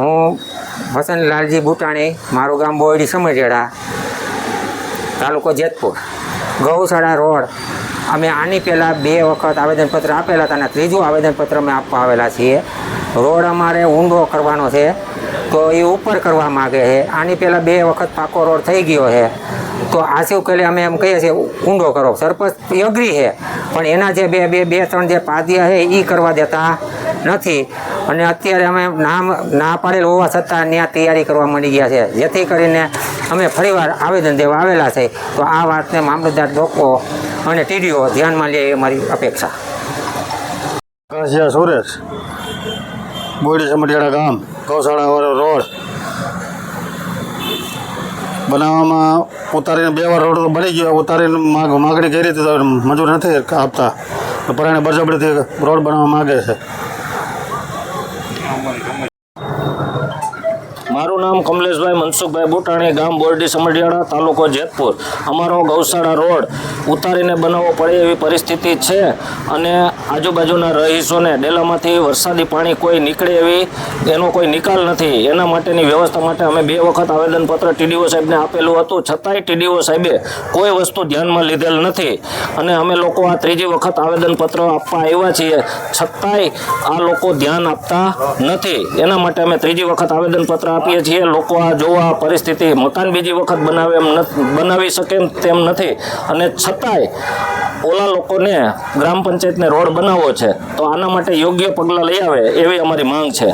હું વસંતલાલજી બુટાણી, મારું ગામ બોરડી સમઢિયાળા, તાલુકો જેતપુર, ગૌશાળા રોડ. અમે આની પહેલાં 2 વખત આવેદનપત્ર આપેલા હતા અને 3જું આવેદનપત્ર અમે આપવા આવેલા છીએ. રોડ અમારે ઊંડો કરવાનો છે, તો એ ઉપર કરવા માગે છે. આની પહેલાં 2 વખત પાકો રોડ થઈ ગયો છે, તો આશિવ કલે અમે એમ કહીએ છીએ ઊંડો કરો. સરપંચ અગ્રી છે, પણ એના જે બે ત્રણ જે પાદિયા છે એ કરવા દેતા નથી. અને અત્યારે અમે ના પાડેલ હોવા છતાં ત્યાં તૈયારી કરવા માંડી ગયા છે, જેથી કરીને અમે ફરીવાર આવેદન દેવા આવેલા છે. તો આ વાતને મામલતદાર લોકો અને ટીડીઓ ધ્યાનમાં લે એ મારી અપેક્ષા. સુરેશ, બોરડી સમઢિયાળા ગામ, ગૌશાળા રોડ બનાવવામાં ઉતારીને 2 વાર રોડ તો બની ગયો. ઉતારીને માગણી કરી હતી તો મંજૂર નથી આપતા. પરાણે બળજબરીથી રોડ બનાવવા માગે છે. મારું નામ કમલેશભાઈ મનસુખભાઈ બુટાણી, ગામ બોરડી સમઢિયાળા, તાલુકો જેતપુર. અમારો ગૌશાળા રોડ ઉતારીને બનાવવો પડે એવી પરિસ્થિતિ છે અને આજુબાજુના રહીશોને ડેલામાંથી વરસાદી પાણી કોઈ નીકળે એવી એનો કોઈ નિકાલ નથી. એના માટેની વ્યવસ્થા માટે અમે 2 વખત આવેદનપત્ર ટીડીઓ સાહેબને આપેલું હતું, છતાંય ટીડીઓ સાહેબે કોઈ વસ્તુ ધ્યાનમાં લીધેલ નથી. અને અમે લોકો આ 3જી વખત આવેદનપત્ર આપવા આવ્યા છીએ, છતાંય આ લોકો ધ્યાન આપતા નથી. એના માટે અમે 3જી વખત આવેદનપત્ર આપીએ છીએ. લોકો આ જોવા પરિસ્થિતિ મકાન બીજી વખત બનાવી શકે તેમ નથી અને છતાંય ઓલા લોકોને ગ્રામ પંચાયતને રોડ બનાવવો છે, તો આના માટે યોગ્ય પગલાં લઈ આવે એવી અમારી માંગ છે.